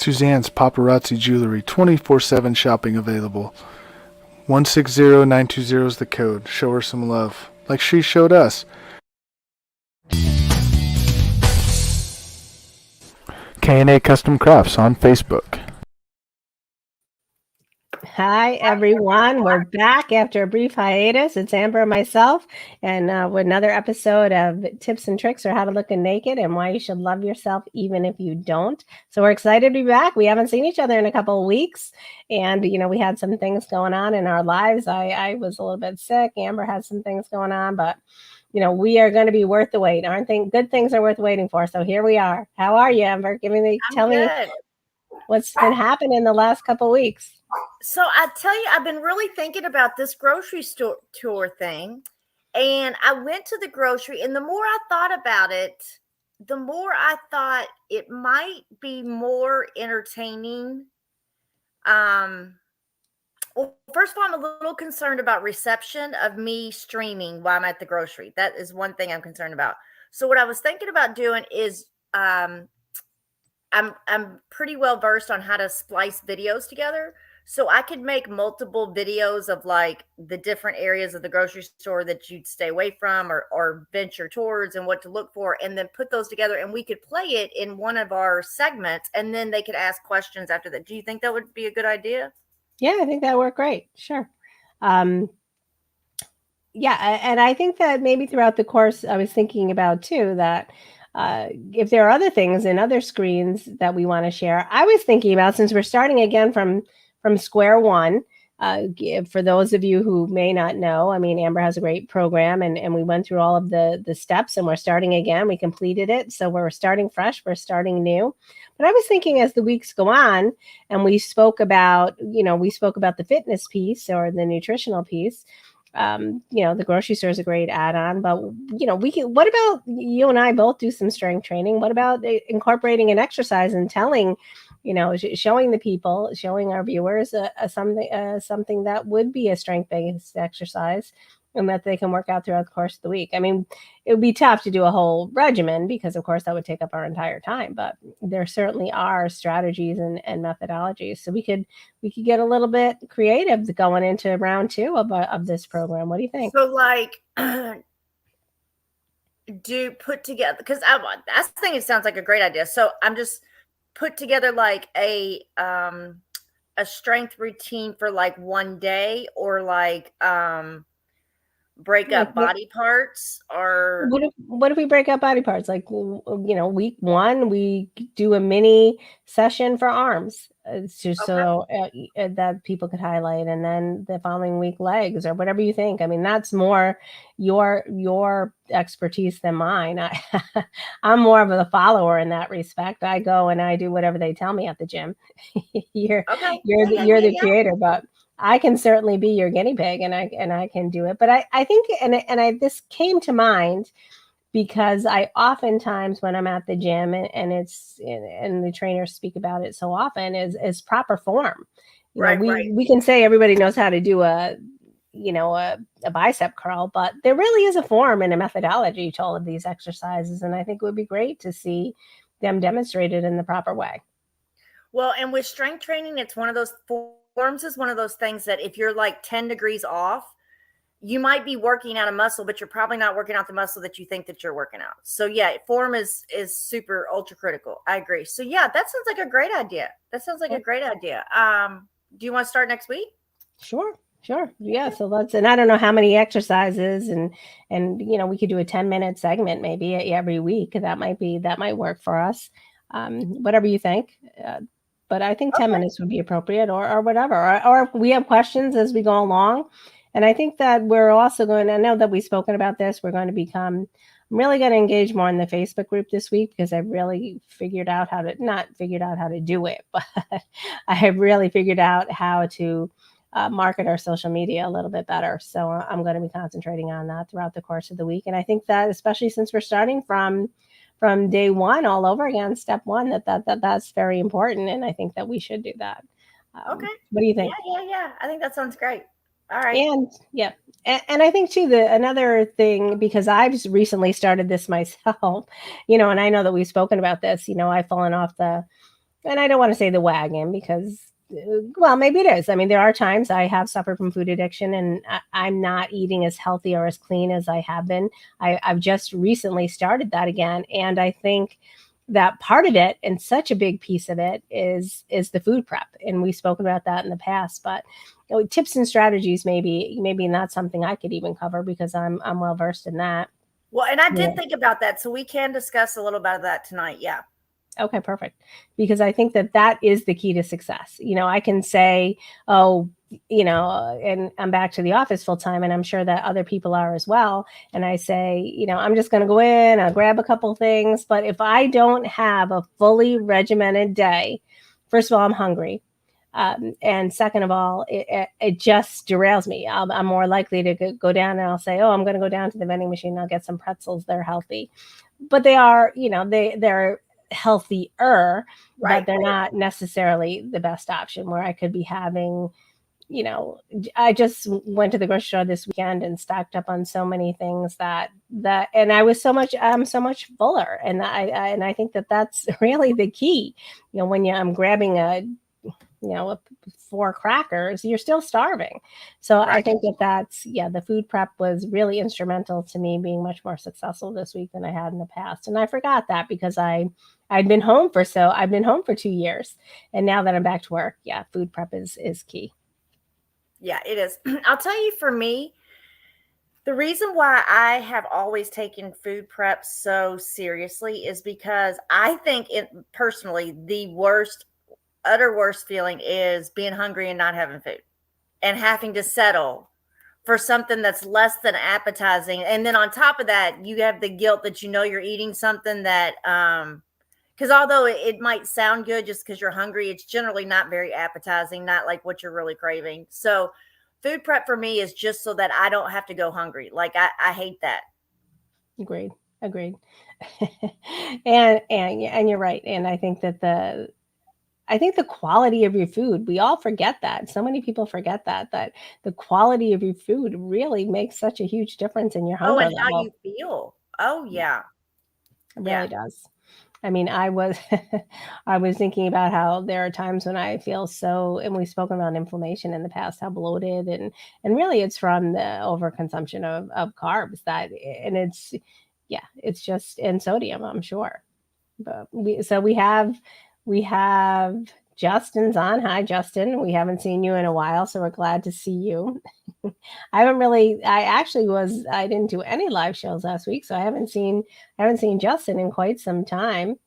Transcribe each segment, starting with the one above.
Suzanne's Paparazzi Jewelry, 24/7 shopping available. 160920 is the code. Show her some love, like she showed us. K&A Custom Crafts on Facebook. Hi, everyone. We're back after a brief hiatus. It's Amber and myself, and with another episode of Tips and Tricks for How to Look Naked and Why You Should Love Yourself Even If You Don't. So we're excited to be back. We haven't seen each other in a couple of weeks, and, we had some things going on in our lives. I was a little bit sick. Amber had some things going on, but, we are going to be worth the wait. Aren't they? Good things are worth waiting for. So here we are. How are you, Amber? Tell me what's been happening the last couple of weeks. So I tell you, I've been really thinking about this grocery store tour thing, and I went to the grocery, and the more I thought about it, the more I thought it might be more entertaining. Well, first of all, I'm a little concerned about reception of me streaming while I'm at the grocery. That is one thing I'm concerned about. So what I was thinking about doing is, I'm pretty well versed on how to splice videos together. So I could make multiple videos of like the different areas of the grocery store that you'd stay away from or venture towards and what to look for, and then put those together, and we could play it in one of our segments, and then they could ask questions after that. Do you think that would be a good idea? Yeah, I think that would work great. Sure. Yeah, and I think that maybe throughout the course, I was thinking about too that if there are other things in other screens that we want to share, I was thinking about, since we're starting again from square one, for those of you who may not know, Amber has a great program, and we went through all of the steps, and we're starting again. We completed it. So we're starting fresh. We're starting new. But I was thinking, as the weeks go on, and we spoke about the fitness piece or the nutritional piece. The grocery store is a great add-on, but what about you and I both do some strength training? What about incorporating an exercise and telling, showing the people, showing our viewers something that would be a strength-based exercise and that they can work out throughout the course of the week. It would be tough to do a whole regimen because, of course, that would take up our entire time, but there certainly are strategies and methodologies. So we could get a little bit creative going into round two of this program. What do you think? So do put together, because I think it sounds like a great idea. So I'm just put together like a strength routine for like one day, or like break up body parts, or what if we break up body parts? Like, week one, we do a mini session for arms, so that people could highlight, and then the following week legs, or whatever you think. That's more your expertise than mine. I'm more of a follower in that respect. I go and I do whatever they tell me at the gym. You're the creator, but I can certainly be your guinea pig, and I can do it. But I think, this came to mind because I oftentimes, when I'm at the gym, and the trainers speak about it so often, is proper form. We can say everybody knows how to do a bicep curl, but there really is a form and a methodology to all of these exercises, and I think it would be great to see them demonstrated in the proper way. Well, and with strength training, it's one of those forms is one of those things that if you're like 10 degrees off, you might be working out a muscle, but you're probably not working out the muscle that you think that you're working out. So yeah, form is super ultra critical. I agree. So yeah, that sounds like a great idea. A great idea. Do you want to start next week? Sure. Yeah. So and I don't know how many exercises, and we could do a 10-minute segment maybe every week. That might work for us. Whatever you think. But I think 10 minutes would be appropriate, or whatever. Or if we have questions as we go along. And I think that we're also I know that we've spoken about this, I'm really going to engage more in the Facebook group this week, because I've really not figured out how to do it, but I have really figured out how to market our social media a little bit better. So I'm going to be concentrating on that throughout the course of the week. And I think that, especially since we're starting from day one all over again, step one, that's very important. And I think that we should do that. Okay. What do you think? Yeah. I think that sounds great. All right. And yeah. And I think too, another thing, because I've just recently started this myself, and I know that we've spoken about this, I've fallen off the and I don't want to say the wagon because, well, maybe it is. I mean, there are times I have suffered from food addiction and I'm not eating as healthy or as clean as I have been. I've just recently started that again. And I think that part of it and such a big piece of it is the food prep. And we've spoken about that in the past, but tips and strategies, maybe not something I could even cover because I'm well versed in that. Well, and I Yeah. did think about that. So we can discuss a little bit of that tonight. Yeah. Okay, perfect. Because I think that that is the key to success. I can say, oh, and I'm back to the office full time, and I'm sure that other people are as well. And I say, I'm just going to go in, I'll grab a couple things. But if I don't have a fully regimented day, first of all, I'm hungry. And second of all, it just derails me. I'm more likely to go down and I'll say, oh, I'm going to go down to the vending machine. I'll get some pretzels. They're healthy, but they are, they're healthier, Right. but they're not necessarily the best option where I could be having, I just went to the grocery store this weekend and stocked up on so many things and I'm so much fuller. And I think that that's really the key. When I'm grabbing a 4 crackers, you're still starving. So I Right. think the food prep was really instrumental to me being much more successful this week than I had in the past. And I forgot that because I've been home for 2 years. And now that I'm back to work, food prep is key. Yeah, it is. I'll tell you, for me, the reason why I have always taken food prep so seriously is because I think it personally, the utter worst feeling is being hungry and not having food and having to settle for something that's less than appetizing. And then on top of that, you have the guilt that you're eating something that, because although it might sound good just because you're hungry, it's generally not very appetizing, not like what you're really craving. So food prep for me is just so that I don't have to go hungry. Like I hate that. Agreed. And you're right. And I think the quality of your food, we all forget that. So many people forget that the quality of your food really makes such a huge difference in your Oh, hunger and how level. you feel. Oh yeah. It Yeah. really does. I mean, I was I was thinking about how there are times when I feel so, and we've spoken about inflammation in the past, how bloated and really it's from the overconsumption of carbs and it's just and sodium, I'm sure. But we have Justin's on. Hi, Justin. We haven't seen you in a while, so we're glad to see you. I didn't do any live shows last week, so I haven't seen Justin in quite some time.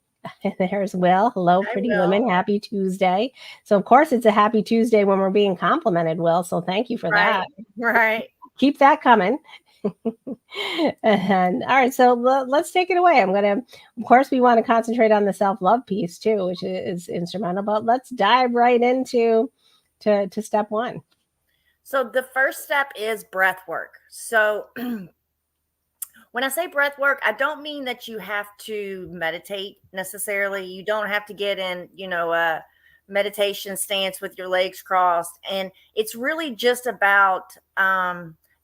There's Will. Hello, I pretty will. women. Happy Tuesday. So of course it's a happy Tuesday when we're being complimented, Will. So thank you for Right. that. Right. Keep that coming. And all right, so let's take it away. Of course, we want to concentrate on the self-love piece too, which is instrumental, but let's dive right into to step one. So the first step is breath work. So when I say breath work, I don't mean that you have to meditate necessarily. You don't have to get in, a meditation stance with your legs crossed. And it's really just about,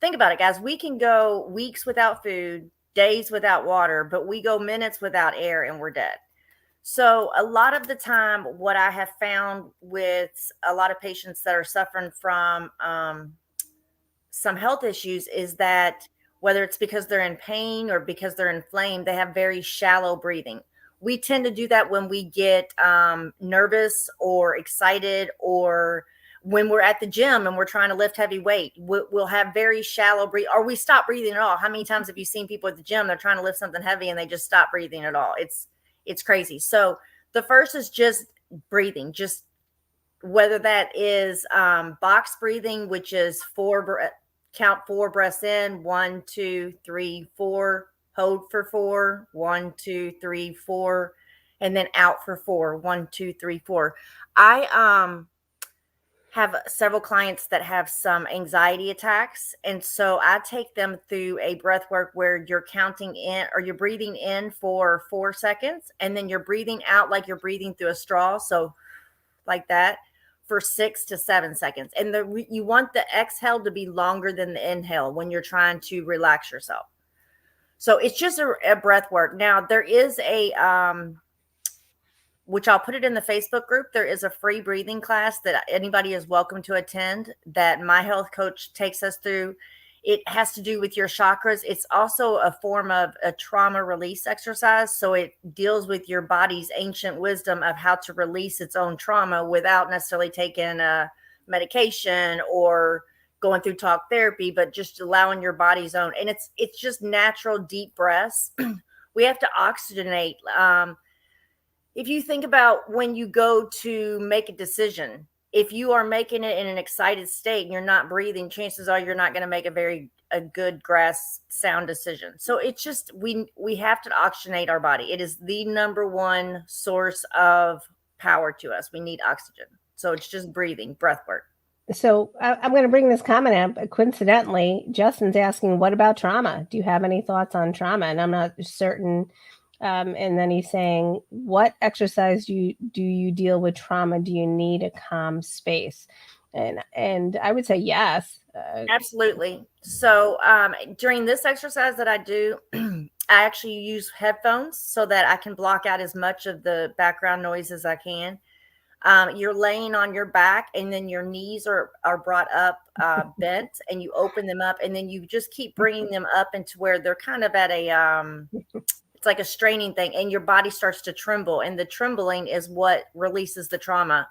think about it, guys. We can go weeks without food, days without water, but we go minutes without air and we're dead. So a lot of the time, what I have found with a lot of patients that are suffering from some health issues is that whether it's because they're in pain or because they're inflamed, they have very shallow breathing. We tend to do that when we get nervous or excited, or when we're at the gym and we're trying to lift heavy weight. We'll have very shallow breathe, or we stop breathing at all. How many times have you seen people at the gym? They're trying to lift something heavy and they just stop breathing at all. It's crazy. So the first is just breathing, just whether that is box breathing, which is count 4 breaths in, 1, 2, 3, 4, hold for 4, 1, 2, 3, 4, and then out for 4, 1, 2, 3, 4. I have several clients that have some anxiety attacks, and so I take them through a breath work where you're counting in, or you're breathing in for 4 seconds, and then you're breathing out like you're breathing through a straw, so like that, for 6 to 7 seconds. And you want the exhale to be longer than the inhale when you're trying to relax yourself. So it's just a breath work. Now there is which I'll put it in the Facebook group. There is a free breathing class that anybody is welcome to attend that my health coach takes us through. It has to do with your chakras. It's also a form of a trauma release exercise. So it deals with your body's ancient wisdom of how to release its own trauma without necessarily taking a medication or going through talk therapy, but just allowing your body's own. And it's just natural, deep breaths. We have to oxygenate. If you think about when you go to make a decision, if you are making it in an excited state and you're not breathing, chances are you're not going to make a good grasp sound decision. So it's just, we have to oxygenate our body. It is the number one source of power to us. We need oxygen. So it's just breathing, breath work. So I'm going to bring this comment up. Coincidentally, Justin's asking, what about trauma? Do you have any thoughts on trauma? And I'm not certain. And then he's saying, what exercise do you deal with trauma? Do you need a calm space? And I would say yes. Absolutely. So during this exercise that I do, I actually use headphones so that I can block out as much of the background noise as I can. You're laying on your back, and then your knees are brought up bent, and you open them up, and then you just keep bringing them up into where they're kind of at a it's like a straining thing, and your body starts to tremble, and the trembling is what releases the trauma.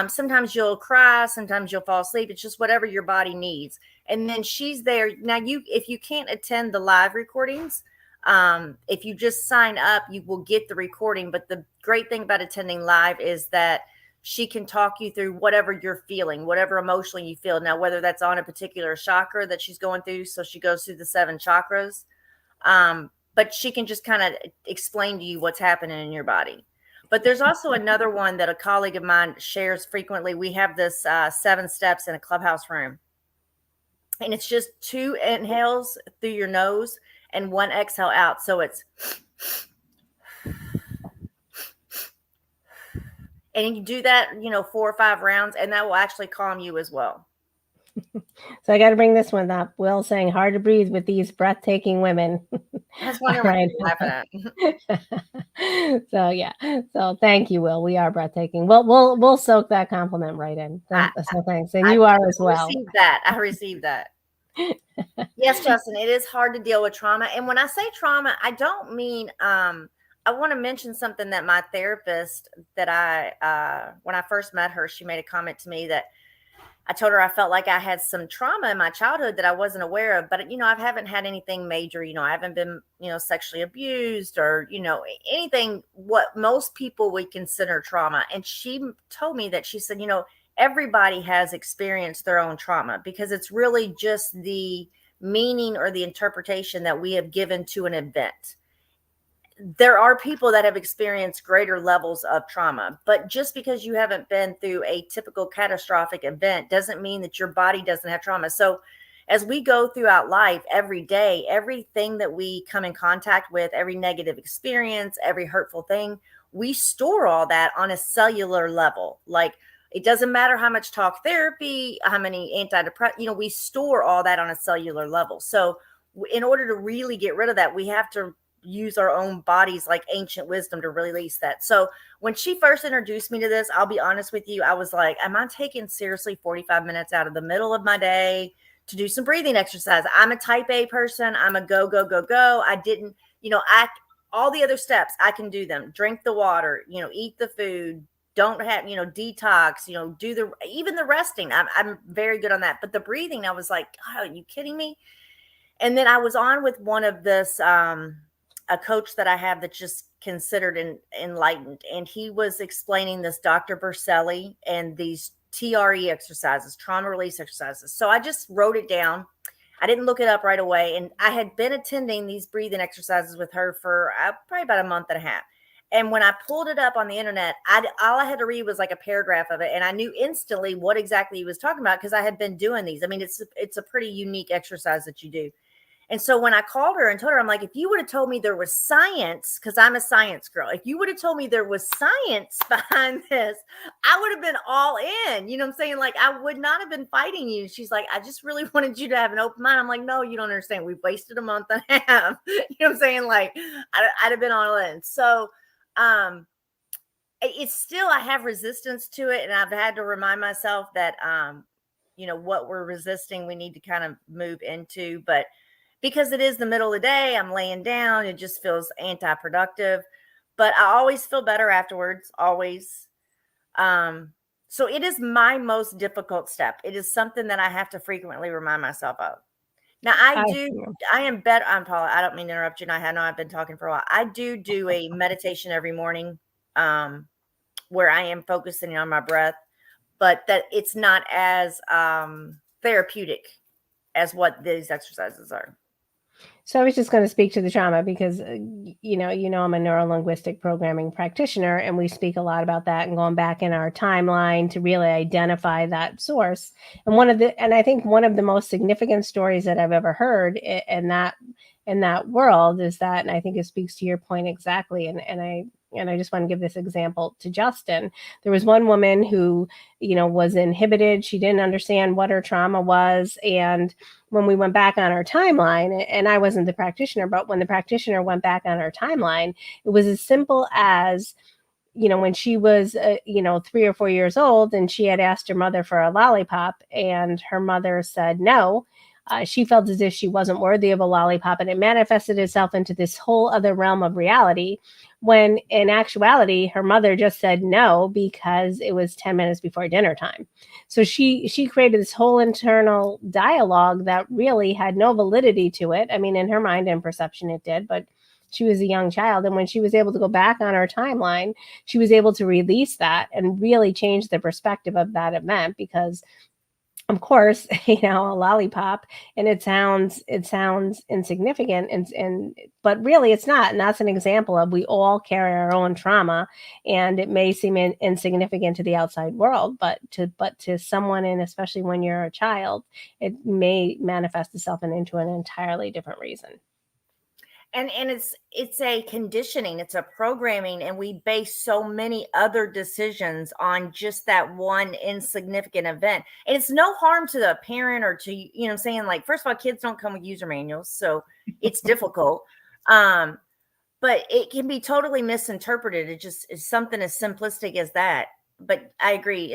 Sometimes you'll cry, sometimes you'll fall asleep. It's just whatever your body needs. And then she's there. Now, if you can't attend the live recordings, if you just sign up, you will get the recording. But the great thing about attending live is that she can talk you through whatever you're feeling, whatever emotionally you feel. Now, whether that's on a particular chakra that she's going through, so she goes through the 7 chakras, but she can just kind of explain to you what's happening in your body. But there's also another one that a colleague of mine shares frequently. We have this 7 steps in a clubhouse room. And it's just 2 inhales through your nose and 1 exhale out. So it's, and you do that, 4 or 5 rounds, and that will actually calm you as well. So I got to bring this one up. Will saying, hard to breathe with these breathtaking women. That's wondering what you're laughing at. So yeah. So thank you, Will. We are breathtaking. We'll soak that compliment right in. So thanks. And you are as well. I received that. Yes, Justin, it is hard to deal with trauma. And when I say trauma, I don't mean, I want to mention something that my therapist that when I first met her, she made a comment to me that I told her I felt like I had some trauma in my childhood that I wasn't aware of, but I haven't had anything major. I haven't been, sexually abused or, anything what most people would consider trauma. And she told me that she said, everybody has experienced their own trauma because it's really just the meaning or the interpretation that we have given to an event. There are people that have experienced greater levels of trauma, but just because you haven't been through a typical catastrophic event doesn't mean that your body doesn't have trauma. So as we go throughout life every day, everything that we come in contact with, every negative experience, every hurtful thing, we store all that on a cellular level. Like it doesn't matter how much talk therapy, how many antidepressants, we store all that on a cellular level. So in order to really get rid of that, we have to use our own bodies like ancient wisdom to release that. So when she first introduced me to this, I'll be honest with you, I was like, am I taking seriously 45 minutes out of the middle of my day to do some breathing exercise? I'm a type A person. I'm a go. I didn't, all the other steps, I can do them. Drink the water, eat the food, don't have, detox, do even the resting. I'm very good on that. But the breathing, I was like, God, are you kidding me? And then I was on with one of this, a coach that I have that's just considered enlightened. And he was explaining this Dr. Berselli and these TRE exercises, trauma release exercises. So I just wrote it down. I didn't look it up right away. And I had been attending these breathing exercises with her for probably about a month and a half. And when I pulled it up on the internet, all I had to read was like a paragraph of it. And I knew instantly what exactly he was talking about because I had been doing these. I mean, it's a pretty unique exercise that you do. And so when I called her and told her, I'm like, if you would have told me there was science, because I'm a science girl, if you would have told me there was science behind this, I would have been all in. You know what I'm saying? Like, I would not have been fighting you. She's like, I just really wanted you to have an open mind. I'm like, no, you don't understand. We've wasted a month and a half. You know what I'm saying? Like, I'd have been all in. So it's still, I have resistance to it, and I've had to remind myself that what we're resisting, we need to kind of move into. But because it is the middle of the day, I'm laying down, it just feels anti-productive. But I always feel better afterwards, always. So it is my most difficult step. It is something that I have to frequently remind myself of. Now I am better. I'm Paula. I don't mean to interrupt you. I know I've been talking for a while. I do a meditation every morning, where I am focusing on my breath, but that it's not as therapeutic as what these exercises are. So I was just going to speak to the trauma because, I'm a neuro-linguistic programming practitioner, and we speak a lot about that and going back in our timeline to really identify that source. And I think one of the most significant stories that I've ever heard in that world is that, and I think it speaks to your point exactly. And I just want to give this example to Justin. There was one woman who, was inhibited. She didn't understand what her trauma was. And when we went back on our timeline, and I wasn't the practitioner, but when the practitioner went back on our timeline, it was as simple as, when she was, 3 or 4 years old, and she had asked her mother for a lollipop, and her mother said no. She felt as if she wasn't worthy of a lollipop, and it manifested itself into this whole other realm of reality, when in actuality, her mother just said no because it was 10 minutes before dinner time. So she created this whole internal dialogue that really had no validity to it. I mean, in her mind and perception it did, but she was a young child. And when she was able to go back on her timeline, she was able to release that and really change the perspective of that event, because of course, a lollipop, and it sounds insignificant, but really it's not. And that's an example of, we all carry our own trauma, and it may seem insignificant to the outside world, but to someone, and especially when you're a child, it may manifest itself into an entirely different reason. And it's a conditioning, it's a programming, and we base so many other decisions on just that one insignificant event. And it's no harm to the parent or to, saying, like, first of all, kids don't come with user manuals, so it's difficult. But it can be totally misinterpreted. It just is something as simplistic as that. But I agree,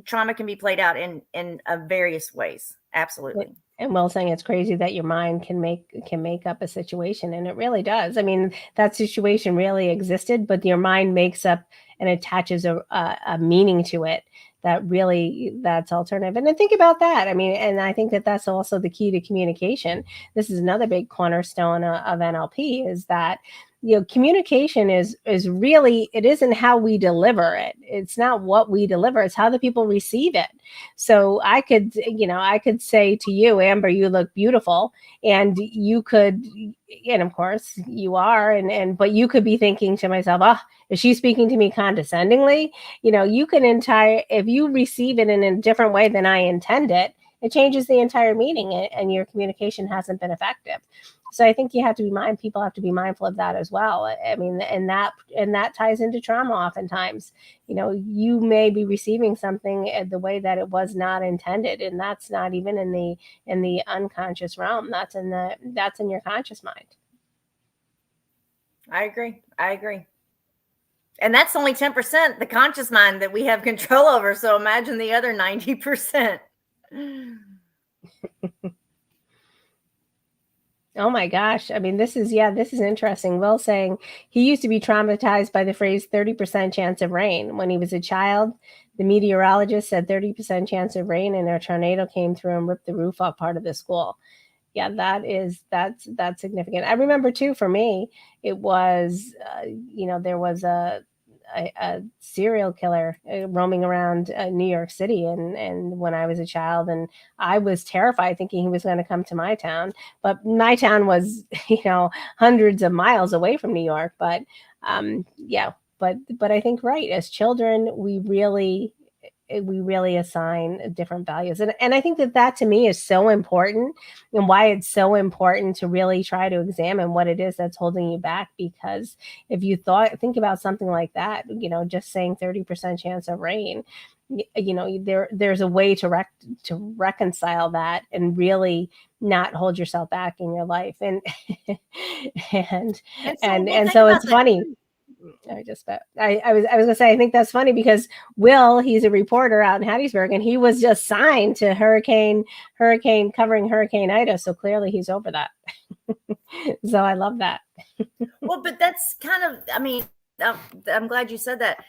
trauma can be played out in various ways. Absolutely. And Will saying it's crazy that your mind can make up a situation, and it really does. I mean, that situation really existed, but your mind makes up and attaches a meaning to it that's alternative. And then think about that. I mean, and I think that that's also the key to communication. This is another big cornerstone of NLP, is that communication is really, it isn't how we deliver it. It's not what we deliver. It's how the people receive it. So I could say to you, Amber, you look beautiful, and you could, and of course you are, but you could be thinking to myself, oh, is she speaking to me condescendingly? You can if you receive it in a different way than I intend it, it changes the entire meaning, and your communication hasn't been effective. So I think people have to be mindful of that as well. I mean, and that ties into trauma oftentimes. You may be receiving something the way that it was not intended, and that's not even in the unconscious realm. That's in your conscious mind. I agree. And that's only 10%, the conscious mind, that we have control over. So imagine the other 90%. Oh my gosh. I mean, this is interesting. Will saying he used to be traumatized by the phrase 30% chance of rain. When he was a child, the meteorologist said 30% chance of rain, and a tornado came through and ripped the roof off part of the school. Yeah, that's significant. I remember too, for me, it was, there was a serial killer roaming around New York City, and when I was a child, and I was terrified, thinking he was going to come to my town, but my town was hundreds of miles away from New York. But but I think, right, as children, we really assign different values. And I think that to me is so important, and why it's so important to really try to examine what it is that's holding you back. Because if you think about something like that, just saying 30% chance of rain, there's a way to reconcile that and really not hold yourself back in your life. And so it's funny. I was gonna say, I think that's funny because Will, he's a reporter out in Hattiesburg, and he was just signed to covering Hurricane Ida. So clearly he's over that. So I love that. Well, but that's kind of, I mean, I'm glad you said that.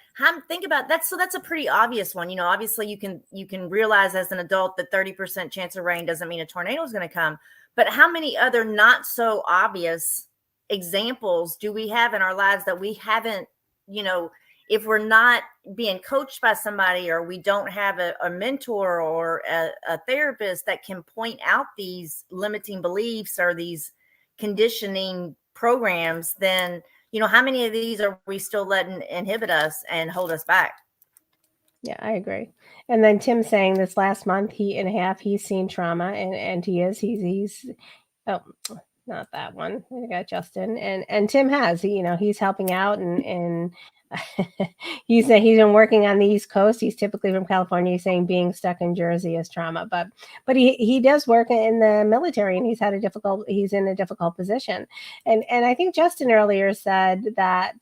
Think about that. So that's a pretty obvious one. Obviously you can realize as an adult that 30% chance of rain doesn't mean a tornado is going to come. But how many other not so obvious examples do we have in our lives that we haven't, if we're not being coached by somebody, or we don't have a mentor or a therapist that can point out these limiting beliefs or these conditioning programs, then how many of these are we still letting inhibit us and hold us back? Yeah, I agree. And then Tim saying this last month and a half, he's seen trauma, and he's oh, not that one. I got Justin, and Tim has, he's helping out, and he's been working on the East Coast. He's typically from California. He's saying being stuck in Jersey is trauma, but he does work in the military, and he's in a difficult position. And I think Justin earlier said that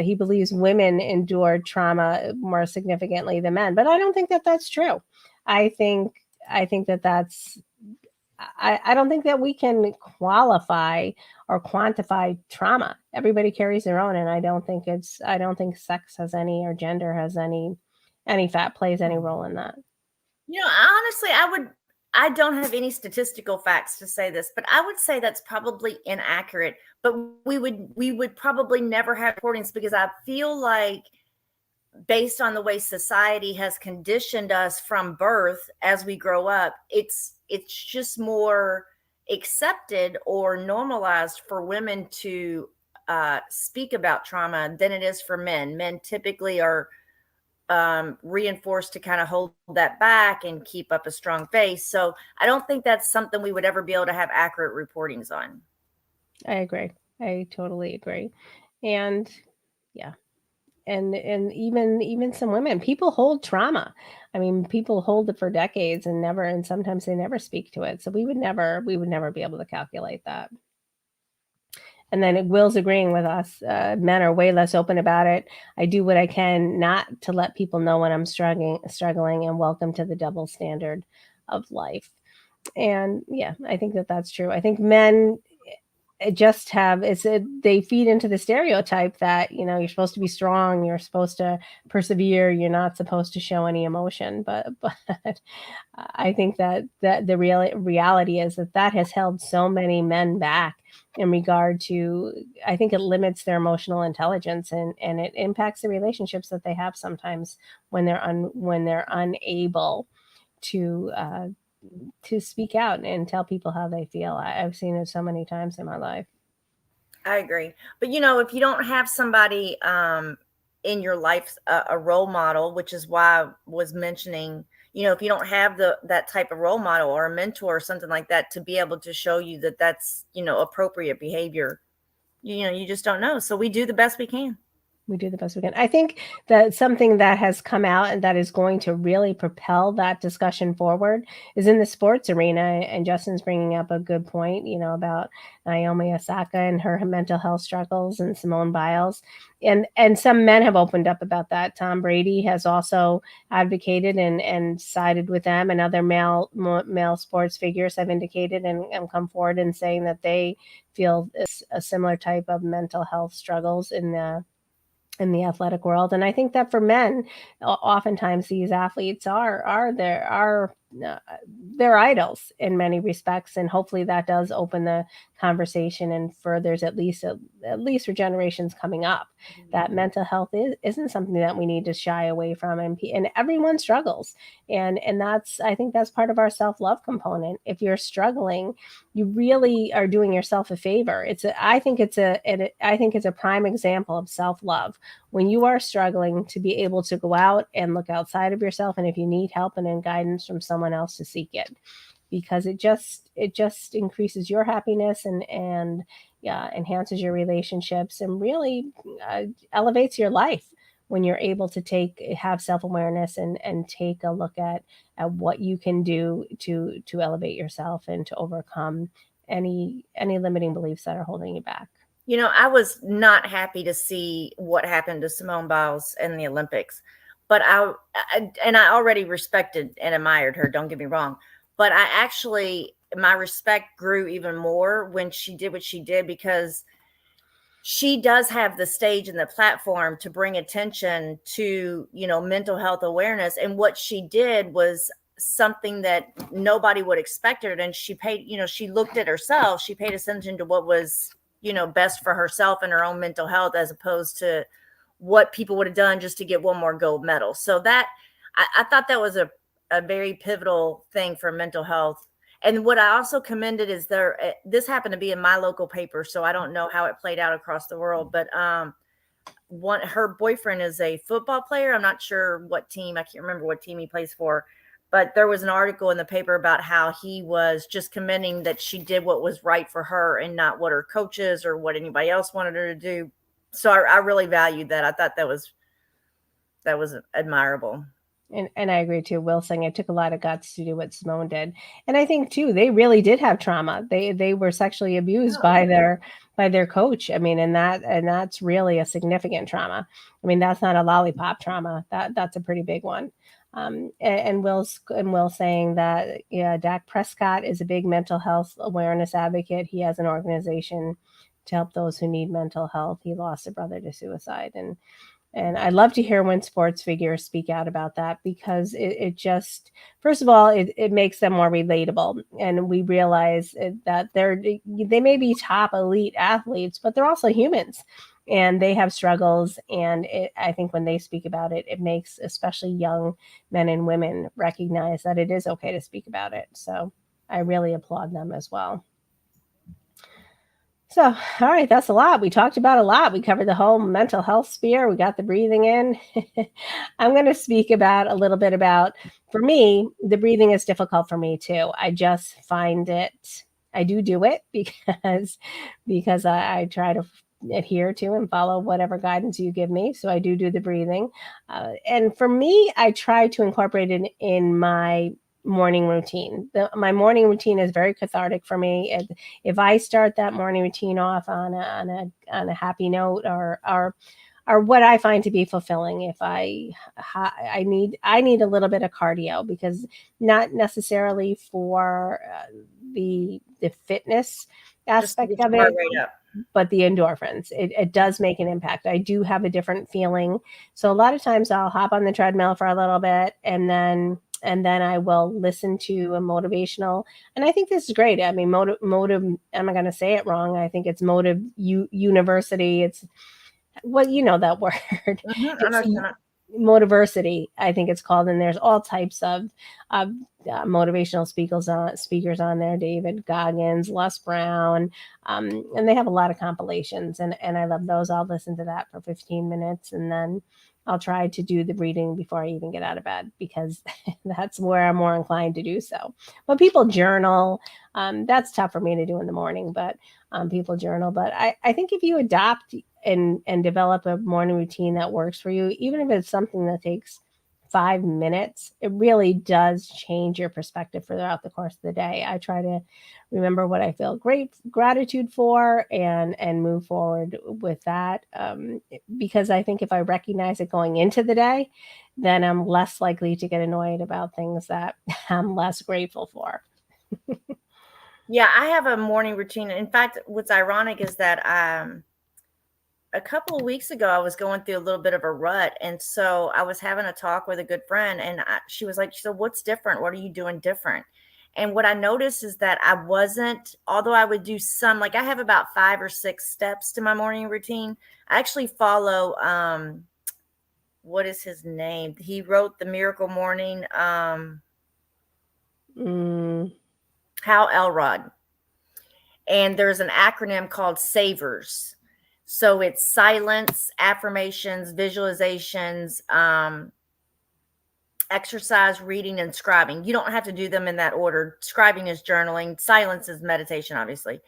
he believes women endure trauma more significantly than men, but I don't think that that's true. I think that that's I don't think that we can qualify or quantify trauma. Everybody carries their own, and I don't think sex has any, or gender has any plays any role in that. Honestly, I don't have any statistical facts to say this, but I would say that's probably inaccurate. But we would probably never have reportings, because I feel like, based on the way society has conditioned us from birth as we grow up, it's just more accepted or normalized for women to speak about trauma than it is for men. Men typically are reinforced to kind of hold that back and keep up a strong face. So I don't think that's something we would ever be able to have accurate reportings on. I agree. I totally agree. And yeah. And even some women, people hold trauma. I mean, people hold it for decades and sometimes they never speak to it. So we would never be able to calculate that. And then Will's agreeing with us. Men are way less open about it. I do what I can not to let people know when I'm struggling, and welcome to the double standard of life. And yeah, I think that that's true. I think men just they feed into the stereotype that, you're supposed to be strong, you're supposed to persevere, you're not supposed to show any emotion. But I think that the reality is that has held so many men back in regard to, I think it limits their emotional intelligence, and it impacts the relationships that they have sometimes when they're unable to speak out and tell people how they feel. I've seen it so many times in my life. I agree. But, if you don't have somebody in your life, a role model, which is why I was mentioning, if you don't have that type of role model or a mentor or something like that to be able to show you that that's, appropriate behavior, you just don't know. So we do the best we can. We do the best we can. I think that something that has come out and that is going to really propel that discussion forward is in the sports arena. And Justin's bringing up a good point, about Naomi Osaka and her mental health struggles, and Simone Biles. And some men have opened up about that. Tom Brady has also advocated and sided with them, and other male sports figures have indicated and come forward and saying that they feel a similar type of mental health struggles in the athletic world. And I think that for men, oftentimes these athletes are their idols in many respects. And hopefully that does open the conversation and furthers, at least for generations coming up, that mental health isn't something that we need to shy away from. And everyone struggles. And I think that's part of our self-love component. If you're struggling, you really are doing yourself a favor. I think it's a prime example of self-love when you are struggling to be able to go out and look outside of yourself. And if you need help and guidance from someone else, to seek it, because it just increases your happiness and enhances your relationships and really elevates your life when you're able to have self-awareness and take a look at what you can do to elevate yourself and to overcome any limiting beliefs that are holding you back. I was not happy to see what happened to Simone Biles in the Olympics, but I already respected and admired her. Don't get me wrong, but my respect grew even more when she did what she did, because she does have the stage and the platform to bring attention to, mental health awareness. And what she did was something that nobody would expect her. And she she looked at herself, she paid attention to what was, best for herself and her own mental health, as opposed to what people would have done just to get one more gold medal. So I thought that was a very pivotal thing for mental health. And what I also commended is this happened to be in my local paper, so I don't know how it played out across the world, but her boyfriend is a football player. I'm not sure what team. I can't remember what team he plays for, but there was an article in the paper about how he was just commending that she did what was right for her and not what her coaches or what anybody else wanted her to do. So I really valued that. I thought that was admirable. And I agree too. Will saying it took a lot of guts to do what Simone did. And I think too, they really did have trauma. They were sexually abused by their coach. I mean, and that's really a significant trauma. I mean, that's not a lollipop trauma. That's a pretty big one. And Will saying that, yeah, Dak Prescott is a big mental health awareness advocate. He has an organization to help those who need mental health. He lost a brother to suicide, and I love to hear when sports figures speak out about that, because it just, first of all, it makes them more relatable. And we realize that they may be top elite athletes, but they're also humans and they have struggles. And I think when they speak about it, it makes especially young men and women recognize that it is okay to speak about it. So I really applaud them as well. So, all right, that's a lot. We talked about a lot. We covered the whole mental health sphere. We got the breathing in. I'm going to speak about a little bit about, for me, the breathing is difficult for me too. I just find I do it because I try to adhere to and follow whatever guidance you give me. So I do the breathing. And for me, I try to incorporate it in my morning routine. My morning routine is very cathartic for me. If I start that morning routine off on a happy note, or what I find to be fulfilling, if I need a little bit of cardio, because not necessarily for the fitness aspect of it, but the endorphins, it does make an impact. I do have a different feeling. So a lot of times I'll hop on the treadmill for a little bit, and then I will listen to a motivational. And I think this is great. I mean, motive, am I going to say it wrong? I think it's Motive University. It's that word. Mm-hmm. Motiversity, I think it's called. And there's all types of motivational speakers on there. David Goggins, Les Brown. And they have a lot of compilations, and I love those. I'll listen to that for 15 minutes, and then I'll try to do the reading before I even get out of bed, because that's where I'm more inclined to do so. But people journal. That's tough for me to do in the morning, but people journal. But I think if you adopt and develop a morning routine that works for you, even if it's something that takes 5 minutes, it really does change your perspective throughout the course of the day. I try to remember what I feel gratitude for, and move forward with that. Because I think if I recognize it going into the day, then I'm less likely to get annoyed about things that I'm less grateful for. Yeah, I have a morning routine. In fact, what's ironic is that a couple of weeks ago, I was going through a little bit of a rut. And so I was having a talk with a good friend, and she was like, so what's different? What are you doing different? And what I noticed is that although I would do some, like I have about 5 or 6 steps to my morning routine. I actually follow, what is his name? He wrote The Miracle Morning. Hal Elrod. And there's an acronym called SAVERS. So it's silence, affirmations, visualizations, exercise, reading, and scribing. You don't have to do them in that order. Scribing is journaling. Silence is meditation, obviously.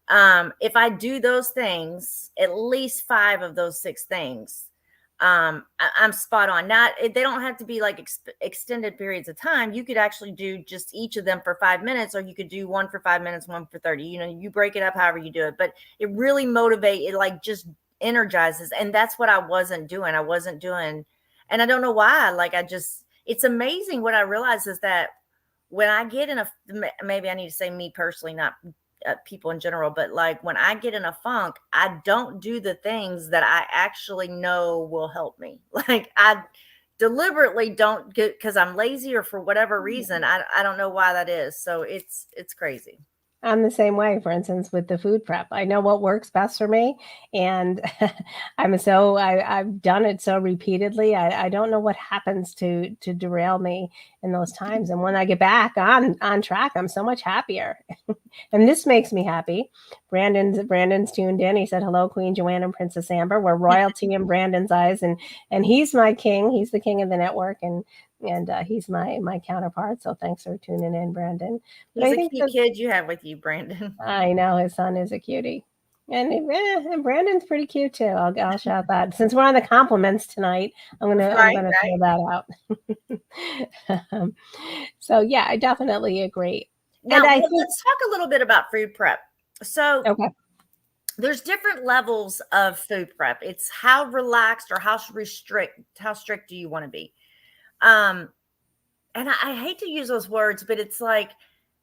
If I do those things, at least 5 of those 6 things, I'm spot on. Not they don't have to be like extended periods of time. You could actually do just each of them for 5 minutes, or you could do one for 5 minutes, one for 30. You break it up however you do it, but it really it like just energizes. And that's what I wasn't doing. And I don't know why. Like it's amazing. What I realize is that when I get in maybe I need to say me personally, not people in general, but like when I get in a funk, I don't do the things that I actually know will help me. Like I deliberately don't get, because I'm lazy or for whatever reason. I don't know why that is. So it's crazy. I'm the same way, for instance, with the food prep. I know what works best for me. And I've done it so repeatedly. I don't know what happens to derail me in those times. And when I get back on track, I'm so much happier. And this makes me happy. Brandon's tuned in. He said, hello, Queen Joanne and Princess Amber. We're royalty in Brandon's eyes. And he's my king. He's the king of the network. And he's my counterpart. So thanks for tuning in, Brandon. He's a cute kid you have with you, Brandon. I know his son is a cutie. And Brandon's pretty cute too. I'll shout that. Since we're on the compliments tonight, I'm gonna throw that out. So yeah, I definitely agree. Now let's talk a little bit about food prep. So okay. There's different levels of food prep. It's how relaxed or how strict do you want to be? And I hate to use those words, but it's like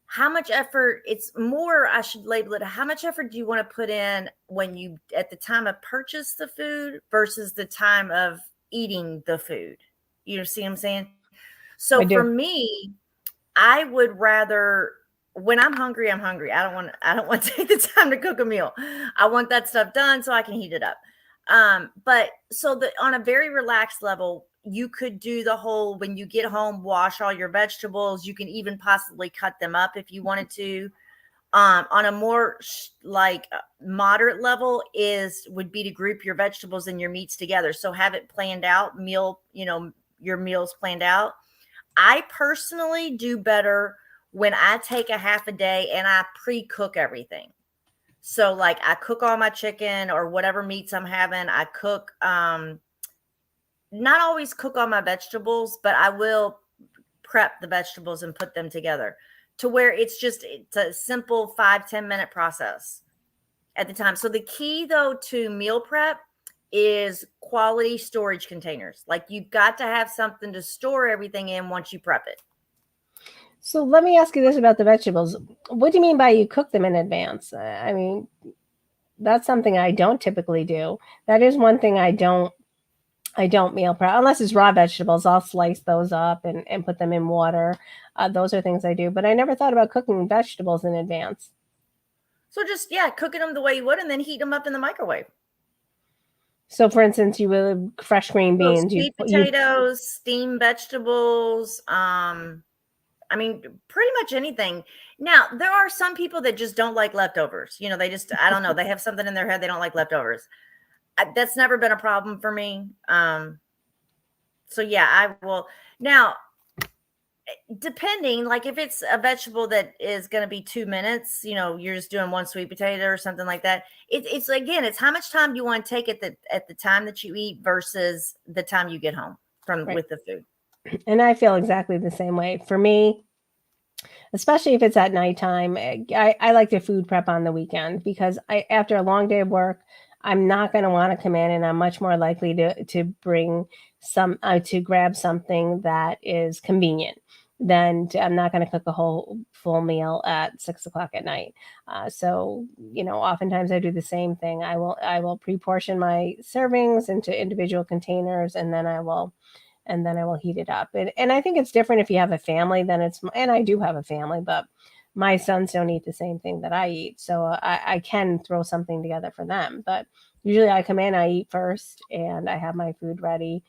how much effort, it's more, I should label it, how much effort do you want to put in when you, at the time of purchase the food versus the time of eating the food? You see what I'm saying? So for me, I would rather, when I'm hungry, I'm hungry. I don't want to take the time to cook a meal. I want that stuff done so I can heat it up. But so on a very relaxed level, you could do the whole, when you get home, wash all your vegetables. You can even possibly cut them up if you wanted to. On a more moderate level would be to group your vegetables and your meats together. So have it planned out, your meals planned out. I personally do better when I take a half a day and I pre-cook everything. So like I cook all my chicken or whatever meats I'm having. I cook, not always cook all my vegetables, but I will prep the vegetables and put them together to where it's a simple 5-10 minute process at the time. So the key though to meal prep is quality storage containers. Like you've got to have something to store everything in once you prep it. So let me ask you this about the vegetables. What do you mean by you cook them in advance? I mean, that's something I don't typically do. That is one thing I don't meal prep unless it's raw vegetables. I'll slice those up and put them in water. Those are things I do, but I never thought about cooking vegetables in advance. So just, cooking them the way you would and then heat them up in the microwave. So for instance, you will fresh green beans, sweet potatoes, steamed vegetables, I mean, pretty much anything. Now, there are some people that just don't like leftovers. They just, I don't know, they have something in their head. They don't like leftovers. That's never been a problem for me. So yeah, I will. Now, depending, like if it's a vegetable that is going to be 2 minutes, you're just doing one sweet potato or something like that. It's again, it's how much time you want to take at the time that you eat versus the time you get home with the food. And I feel exactly the same way. For me, especially if it's at nighttime, I like to food prep on the weekend because after a long day of work, I'm not going to want to come in, and I'm much more likely to bring to grab something that is convenient than I'm not going to cook a whole full meal at 6 o'clock at night. So oftentimes I do the same thing. I will pre-portion my servings into individual containers, and then I will heat it up. And I think it's different if you have a family and I do have a family, but my sons don't eat the same thing that I eat. So I can throw something together for them. But usually I come in, I eat first, and I have my food ready.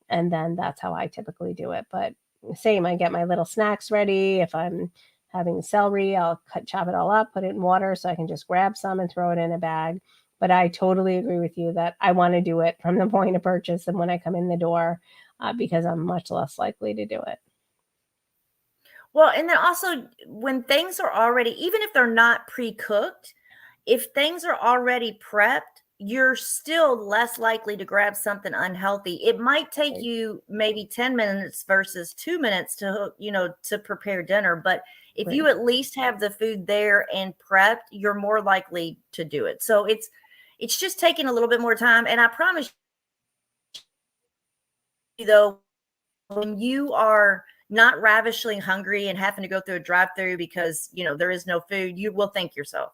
And then that's how I typically do it. But same, I get my little snacks ready. If I'm having celery, I'll chop it all up, put it in water so I can just grab some and throw it in a bag. But I totally agree with you that I want to do it from the point of purchase and when I come in the door. Because I'm much less likely to do it. Well, and then also when things are already, even if they're not pre-cooked, if things are already prepped, you're still less likely to grab something unhealthy. It might take you maybe 10 minutes versus 2 minutes to prepare dinner, but if you at least have the food there and prepped, you're more likely to do it. So it's just taking a little bit more time. And I promise you, though, when you are not ravishingly hungry and having to go through a drive-through because there is no food, you will thank yourself.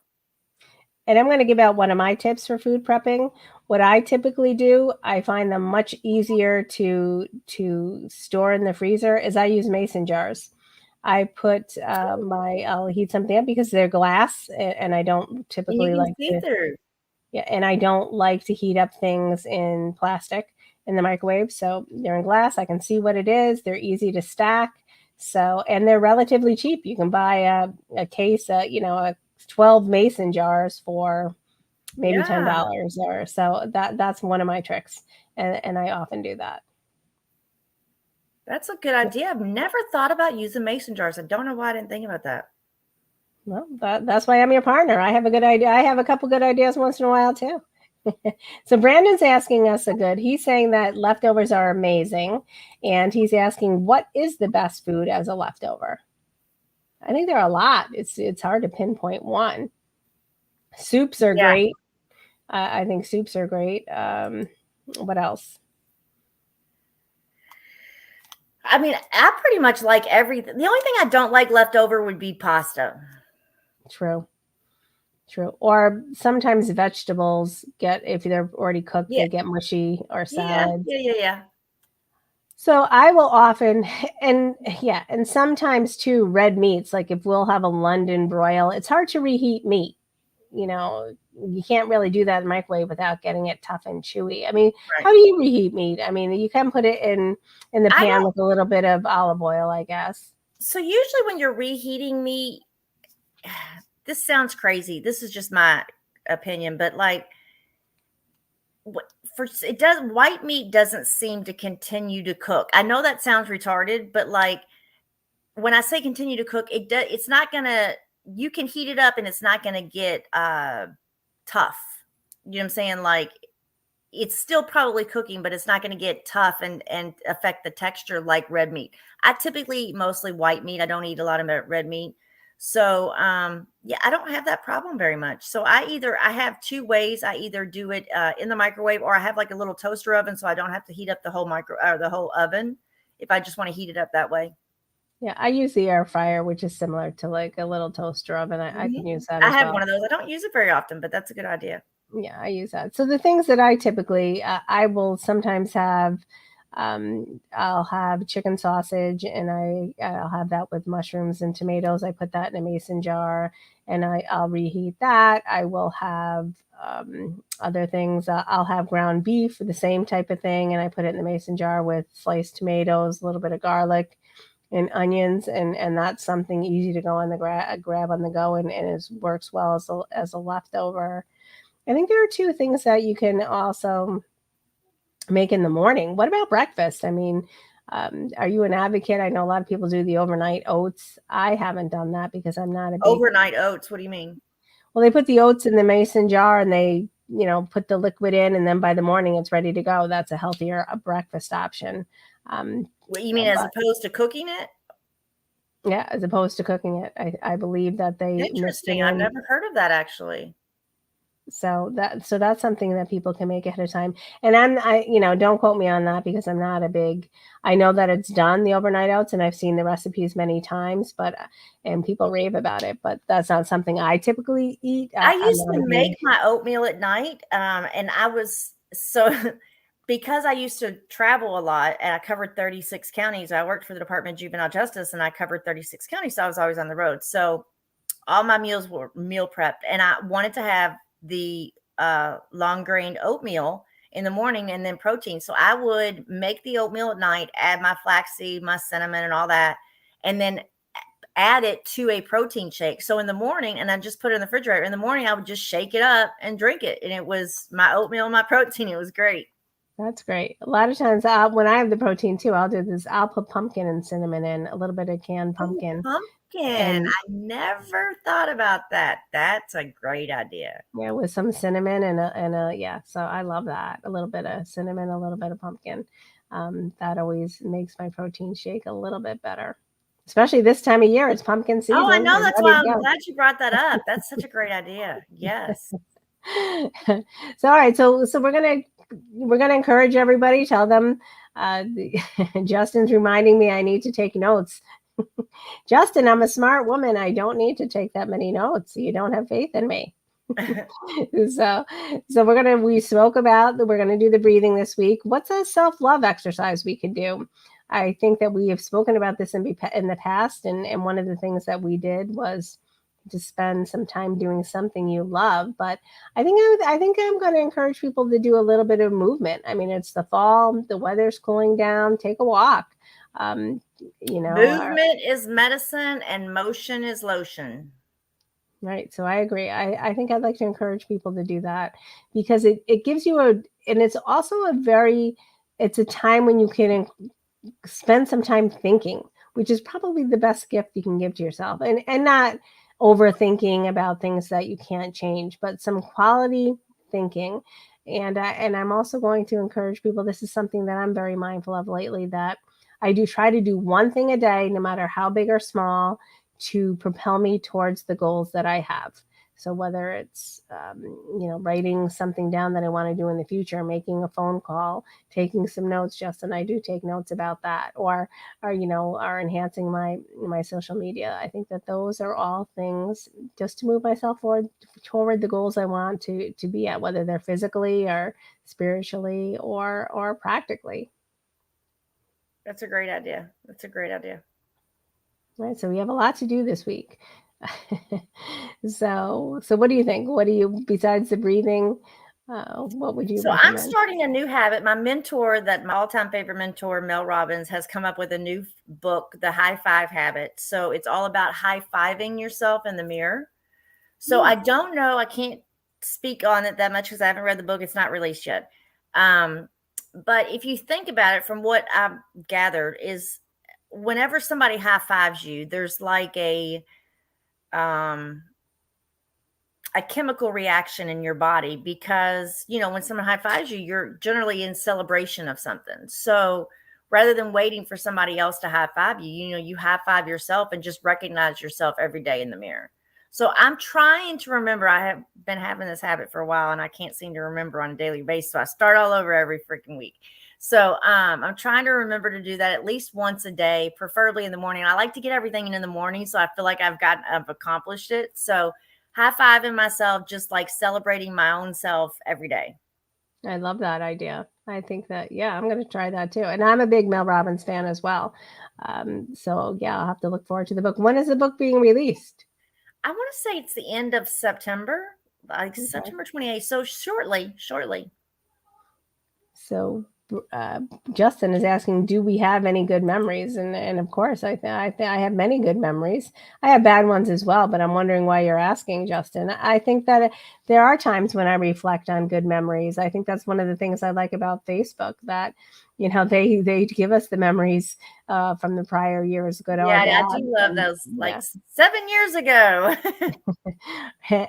And I'm going to give out one of my tips for food prepping. What I typically do, I find them much easier to store in the freezer, is I use mason jars. I put I'll heat something up because they're glass, and I don't typically like to. Yeah, and I don't like to heat up things in plastic in the microwave. So they're in glass. I can see what it is. They're easy to stack. So, and they're relatively cheap. You can buy a case, a 12 mason jars for maybe $10 or so. That's one of my tricks. And I often do that. That's a good idea. I've never thought about using mason jars. I don't know why I didn't think about that. Well, that's why I'm your partner. I have a good idea. I have a couple good ideas once in a while too. So Brandon's asking us he's saying that leftovers are amazing. And he's asking, what is the best food as a leftover? I think there are a lot. It's hard to pinpoint one. Soups are great. I think soups are great. What else? I mean, I pretty much like everything. The only thing I don't like leftover would be pasta. True. Or sometimes vegetables if they're already cooked, they get mushy, or salads. Yeah. So I will often, and sometimes too, red meats, like if we'll have a London broil, it's hard to reheat meat. You can't really do that in the microwave without getting it tough and chewy. I mean, How do you reheat meat? I mean, you can put it in the pan with a little bit of olive oil, I guess. So usually when you're reheating meat, this sounds crazy. This is just my opinion, but white meat doesn't seem to continue to cook. I know that sounds retarded, but when I say continue to cook, it's not gonna. You can heat it up and it's not gonna get tough. You know what I'm saying? It's still probably cooking, but it's not going to get tough and affect the texture like red meat. I typically eat mostly white meat. I don't eat a lot of red meat. So, I don't have that problem very much. So I have two ways. I either do it in the microwave, or I have a little toaster oven, so I don't have to heat up the whole the whole oven if I just want to heat it up that way. Yeah, I use the air fryer, which is similar to a little toaster oven. I can use that. I have one of those. I don't use it very often, but that's a good idea. Yeah, I use that. So the things that I typically, I will sometimes have, I'll have chicken sausage, and I'll have that with mushrooms and tomatoes. I put that in a mason jar, and I'll reheat that. I will have other things. I'll have ground beef, the same type of thing, and I put it in the mason jar with sliced tomatoes, a little bit of garlic, and onions, and that's something easy to go on the grab on the go, and it works well as a leftover. I think there are two things that you can also make in the morning. What about breakfast? I mean, are you an advocate? I know a lot of people do the overnight oats. I haven't done that because I'm not a big overnight oats. What do you mean? Well, they put the oats in the mason jar and they, put the liquid in, and then by the morning it's ready to go. That's a healthier breakfast option. What you mean, as opposed to cooking it? Yeah, as opposed to cooking it. I believe that they interesting. I've never heard of that actually. So that's something that people can make ahead of time. And don't quote me on that because I'm not I know that it's done, the overnight oats, and I've seen the recipes many times, and people rave about it, but that's not something I typically eat. I used to make my oatmeal at night. And because I used to travel a lot and I covered 36 counties, I worked for the Department of Juvenile Justice and I covered 36 counties. So I was always on the road. So all my meals were meal prepped, and I wanted to have the long grain oatmeal in the morning and then protein. So I would make the oatmeal at night, add my flaxseed, my cinnamon, and all that, and then add it to a protein shake. So in the morning, and I just put it in the refrigerator. In the morning, I would just shake it up and drink it, and it was my oatmeal and my protein. It was great. That's great. A lot of times when I have the protein too, I'll do this. I'll put pumpkin and cinnamon in, a little bit of canned pumpkin. Pumpkin. I never thought about that. That's a great idea. Yeah, with some cinnamon and yeah. So I love that. A little bit of cinnamon, a little bit of pumpkin. That always makes my protein shake a little bit better, especially this time of year. It's pumpkin season. Oh, I know. We're That's ready why to I'm go. glad you brought that up. That's such a great idea. Yes. So all right, so we're gonna encourage everybody. Tell them. Justin's reminding me I need to take notes. Justin, I'm a smart woman. I don't need to take that many notes. You don't have faith in me. so we spoke about that we're gonna do the breathing this week. What's a self-love exercise we could do? I think that we have spoken about this in the past, and one of the things that we did was to spend some time doing something you love. But I think I'm going to encourage people to do a little bit of movement. I mean, it's the fall, the weather's cooling down. Take a walk. Movement is medicine and motion is lotion. Right. So I agree. I think I'd like to encourage people to do that because it gives you and it's also it's a time when you can spend some time thinking, which is probably the best gift you can give to yourself, and not overthinking about things that you can't change, but some quality thinking. And I'm also going to encourage people. This is something that I'm very mindful of lately, that I do try to do one thing a day, no matter how big or small, to propel me towards the goals that I have. So whether it's, writing something down that I want to do in the future, making a phone call, taking some notes, Justin, I do take notes about that, or enhancing my social media. I think that those are all things just to move myself forward toward the goals I want to be at, whether they're physically or spiritually or practically. That's a great idea. Right. So we have a lot to do this week. So what do you think? What do you, besides the breathing, what would you recommend? I'm starting a new habit. My all-time favorite mentor, Mel Robbins, has come up with a new book, The High Five Habit. So it's all about high-fiving yourself in the mirror. So I don't know. I can't speak on it that much because I haven't read the book. It's not released yet. But if you think about it, from what I've gathered, is whenever somebody high-fives you, there's like a chemical reaction in your body, because when someone high fives you, you're generally in celebration of something. So rather than waiting for somebody else to high five you, you high five yourself and just recognize yourself every day in the mirror. So I'm trying to remember. I have been having this habit for a while and I can't seem to remember on a daily basis. So I start all over every freaking week. So I'm trying to remember to do that at least once a day, preferably in the morning. I like to get everything in the morning, so I feel like I've accomplished it. So high-fiving myself, just like celebrating my own self every day. I love that idea. I think that, I'm going to try that too. And I'm a big Mel Robbins fan as well. So I'll have to look forward to the book. When is the book being released? I want to say it's the end of September, like September 28th. So shortly. So Justin is asking, do we have any good memories? And of course, I have many good memories. I have bad ones as well, but I'm wondering why you're asking, Justin. I think that there are times when I reflect on good memories. I think that's one of the things I like about Facebook, that they give us the memories from the prior years, good or bad. Yeah, I do love those, 7 years ago.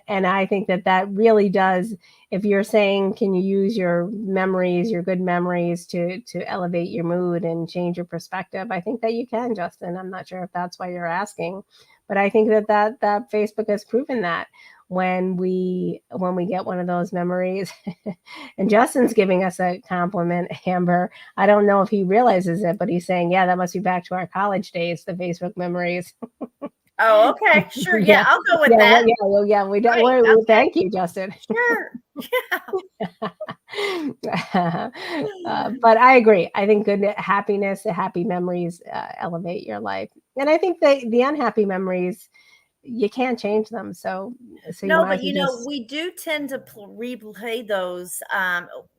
And I think that really does. If you're saying, can you use your memories, your good memories, to elevate your mood and change your perspective? I think that you can, Justin. I'm not sure if that's why you're asking, but I think that Facebook has proven that when we get one of those memories, and Justin's giving us a compliment, Amber. I don't know if he realizes it, but he's saying, that must be back to our college days, the Facebook memories. Oh, okay. Sure. Yeah, I'll go with that. We don't worry. Okay. Thank you, Justin. Sure. But I agree. I think happiness, happy memories elevate your life. And I think the unhappy memories, you can't change them. So no, but we do tend to replay those.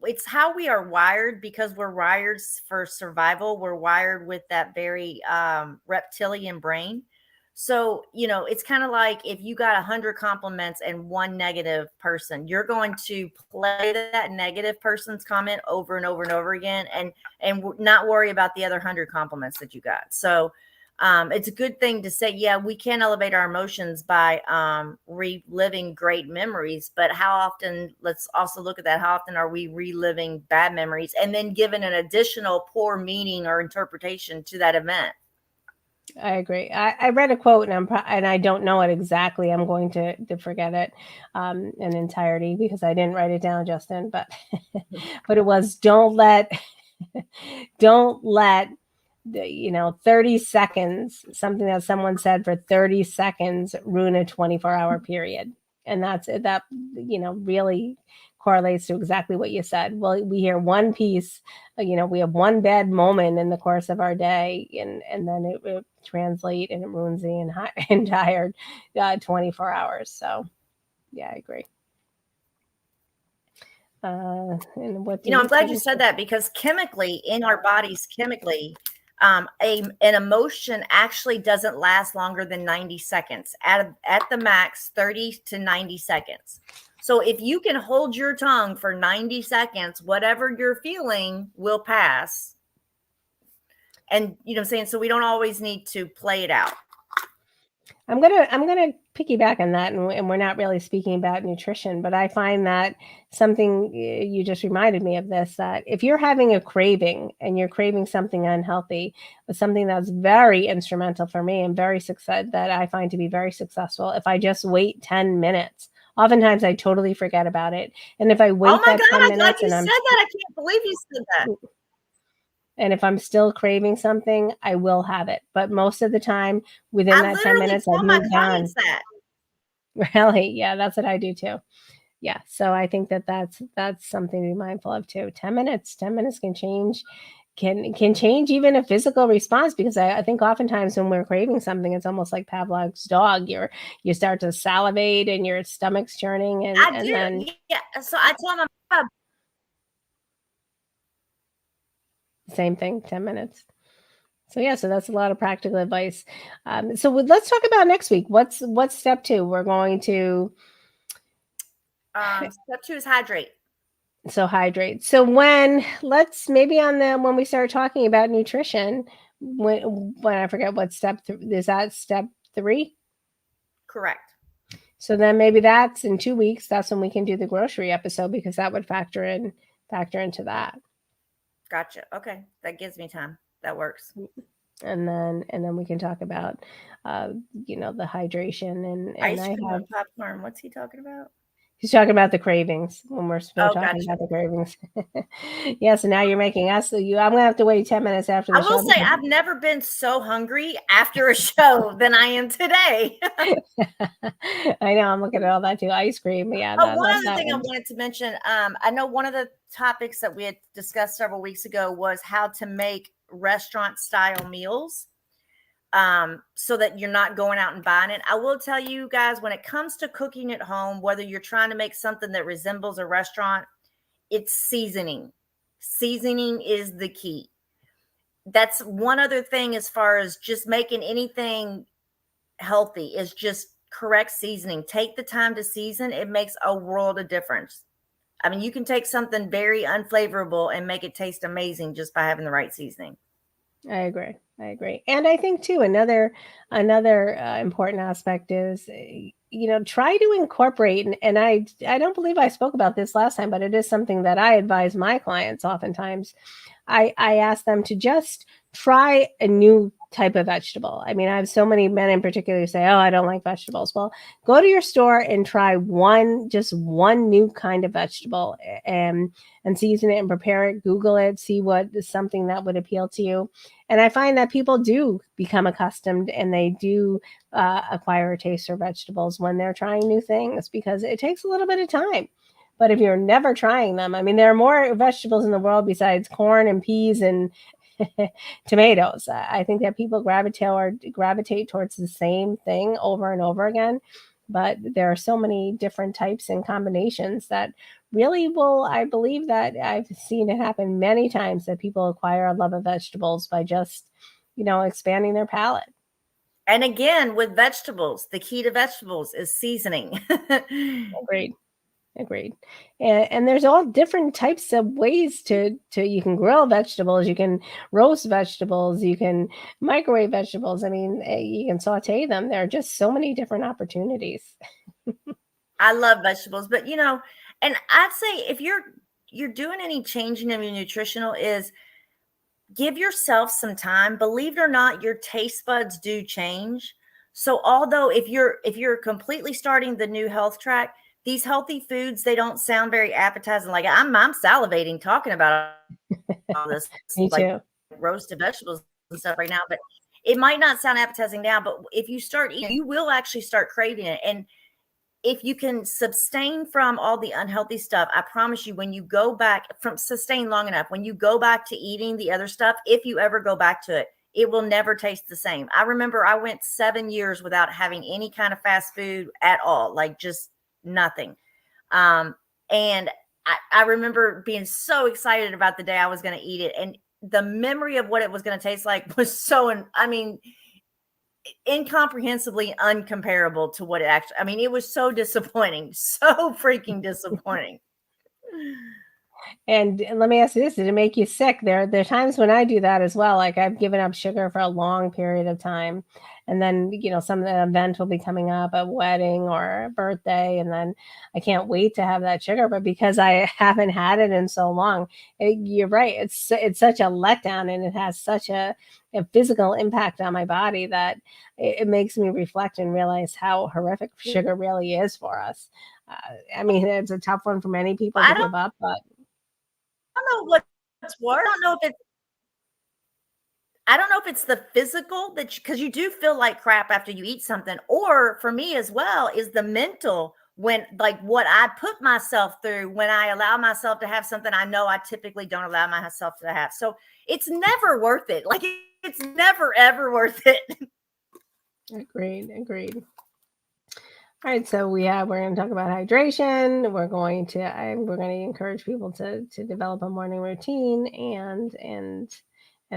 It's how we are wired, because we're wired for survival. We're wired with that very reptilian brain. So, it's kind of like if you got 100 compliments and one negative person, you're going to play that negative person's comment over and over and over again and not worry about the other 100 compliments that you got. So it's a good thing to say, yeah, we can elevate our emotions by reliving great memories, but how often, let's also look at that, how often are we reliving bad memories and then giving an additional poor meaning or interpretation to that event? I agree. I read a quote and I don't know it exactly. I'm going to forget it in entirety because I didn't write it down, Justin. But but it was don't let 30 seconds, something that someone said for 30 seconds ruin a 24-hour period. And that really correlates to exactly what you said. Well, we hear one piece, we have one bad moment in the course of our day, and then it translate and it ruins the entire 24 hours. So yeah, I agree. And what I'm glad you said that, because chemically in our bodies, an emotion actually doesn't last longer than 90 seconds, at the max 30 to 90 seconds. So if you can hold your tongue for 90 seconds, whatever you're feeling will pass. And what I'm saying, so we don't always need to play it out. I'm gonna piggyback on that, and we're not really speaking about nutrition, but I find that something you just reminded me of this, that if you're having a craving and you're craving something unhealthy, but something that's very instrumental for me and that I find to be very successful, if I just wait 10 minutes, oftentimes I totally forget about it, and if I wait oh my that God, 10 I'm minutes, glad you said that. I can't believe you said that. And if I'm still craving something, I will have it. But most of the time, within that 10 minutes, I've moved on. That. Really? Yeah, that's what I do too. Yeah. So I think that's something to be mindful of too. 10 minutes can change, can change even a physical response, because I think oftentimes when we're craving something, it's almost like Pavlov's dog. You start to salivate and your stomach's churning, and then So I tell them same thing, 10 minutes. So yeah, so that's a lot of practical advice. So let's talk about next week. What's step 2? We're going to step 2 is hydrate. So hydrate. So when we start talking about nutrition, when I forget what step is that step 3? Correct. So then maybe that's in 2 weeks. That's when we can do the grocery episode, because that would factor into that. Gotcha. Okay, that gives me time. That works. And then we can talk about the hydration and ice cream and popcorn. What's he talking about? He's talking about the cravings when we're still talking about the cravings. Yeah, so now you're making us. I'm going to have to wait 10 minutes after the show. I will say I've never been so hungry after a show than I am today. I know. I'm looking at all that too. Ice cream. Yeah. One other thing I wanted to mention. I know one of the topics that we had discussed several weeks ago was how to make restaurant style meals. So that you're not going out and buying it. I will tell you guys, when it comes to cooking at home, whether you're trying to make something that resembles a restaurant, it's seasoning. Seasoning is the key. That's one other thing as far as just making anything healthy, is just correct seasoning. Take the time to season. It makes a world of difference. I mean, you can take something very unflavorable and make it taste amazing just by having the right seasoning. I agree. And I think too, another important aspect is, try to incorporate, and I don't believe I spoke about this last time, but it is something that I advise my clients oftentimes. I ask them to just try a new type of vegetable. I mean, I have so many men in particular who say, "Oh, I don't like vegetables." Well, go to your store and try just one new kind of vegetable, and season it and prepare it. Google it, see what is something that would appeal to you. And I find that people do become accustomed, and they do acquire a taste for vegetables when they're trying new things, because it takes a little bit of time. But if you're never trying them, I mean, there are more vegetables in the world besides corn and peas and tomatoes. I think that people gravitate towards the same thing over and over again, but there are so many different types and combinations that really will, I believe that I've seen it happen many times, that people acquire a love of vegetables by just, expanding their palate. And again, with vegetables, the key to vegetables is seasoning. Agreed. Agreed. And there's all different types of ways to you can grill vegetables, you can roast vegetables, you can microwave vegetables. I mean, you can saute them. There are just so many different opportunities. I love vegetables, but and I'd say if you're doing any changing of your nutritional is give yourself some time. Believe it or not, your taste buds do change. So although if you're completely starting the new health track, these healthy foods, they don't sound very appetizing. Like I'm salivating talking about all this Me like too. roasted vegetables and stuff right now, but it might not sound appetizing now, but if you start eating, you will actually start craving it. And if you can sustain from all the unhealthy stuff, I promise you, when you go back from sustain long enough, when you go back to eating the other stuff, if you ever go back to it, it will never taste the same. I remember I went 7 years without having any kind of fast food at all, like just nothing. And I remember being so excited about the day I was going to eat it. And the memory of what it was going to taste like was incomprehensibly uncomparable to what it actually, it was so disappointing, so freaking disappointing. And let me ask you this: did it make you sick? There are times when I do that as well. Like I've given up sugar for a long period of time, and then some event will be coming up, a wedding or a birthday, and then I can't wait to have that sugar. But because I haven't had it in so long, you're right. It's such a letdown, and it has such a physical impact on my body that it makes me reflect and realize how horrific sugar really is for us. It's a tough one for many people to give up, but I don't know what's worse. I don't know if it's the physical because you do feel like crap after you eat something, or for me as well is the mental, when like what I put myself through when I allow myself to have something I know I typically don't allow myself to have. So it's never worth it. Like it's never ever worth it. Agreed. All right, so we're going to talk about hydration. We're going to encourage people to develop a morning routine and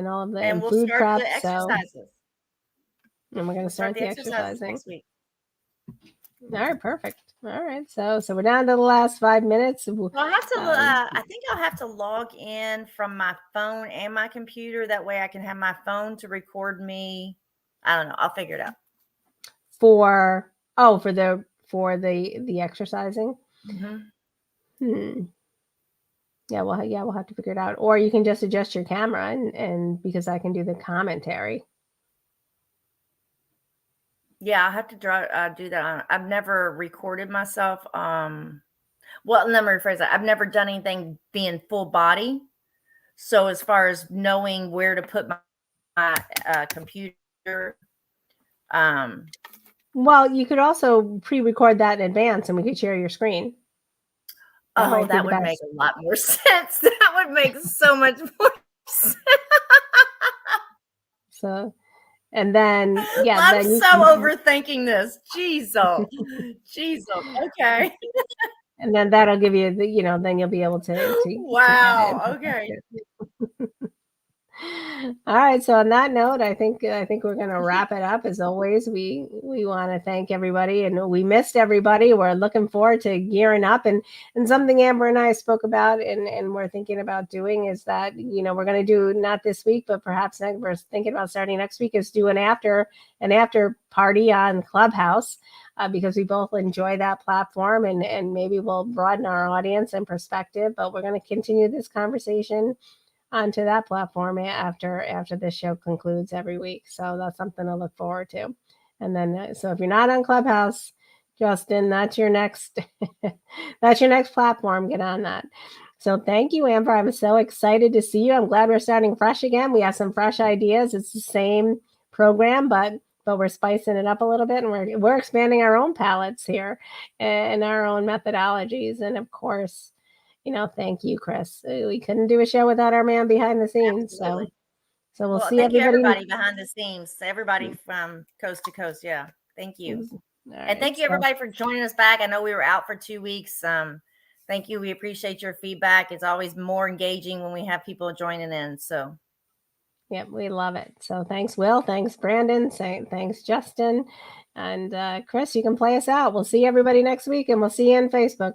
all of the and we'll food start prep. the exercises. And we're going to start the exercises exercising next week. All right, perfect. All right, so we're down to the last 5 minutes. Well, I have to. I think I'll have to log in from my phone and my computer. That way, I can have my phone to record me. I don't know. I'll figure it out. For the exercising. Mm-hmm. Yeah, we'll have to figure it out. Or you can just adjust your camera and because I can do the commentary. Yeah, I have to do that. I've never recorded myself. Well, let me rephrase that. I've never done anything being full body. So as far as knowing where to put my computer, well, you could also pre-record that in advance, and we could share your screen. That would make a lot more sense. That would make so much more sense. So. And then, yeah, I'm overthinking this. Jeez, okay. And then that'll give you then you'll be able to wow. Okay. All right. So on that note, I think we're going to wrap it up. As always, we want to thank everybody, and we missed everybody. We're looking forward to gearing up, and something Amber and I spoke about, and we're thinking about doing is that we're going to do not this week, but perhaps we're thinking about starting next week is do an after party on Clubhouse. Because we both enjoy that platform, and maybe we'll broaden our audience and perspective. But we're going to continue this conversation onto that platform after this show concludes every week. So that's something to look forward to. And then, so if you're not on Clubhouse, Justin, that's your next platform. Get on that. So thank you, Amber. I'm so excited to see you. I'm glad we're starting fresh again. We have some fresh ideas. It's the same program, but we're spicing it up a little bit, and we're expanding our own palettes here and our own methodologies. And of course, thank you, Chris. We couldn't do a show without our man behind the scenes. Absolutely. So we'll see thank everybody. Everybody behind the scenes, everybody from coast to coast. Yeah. Thank you. Right, and thank you everybody for joining us back. I know we were out for 2 weeks. Thank you. We appreciate your feedback. It's always more engaging when we have people joining in. So yeah, we love it. So thanks, Will. Thanks, Brandon. Thanks, Justin. And Chris, you can play us out. We'll see everybody next week, and we'll see you on Facebook.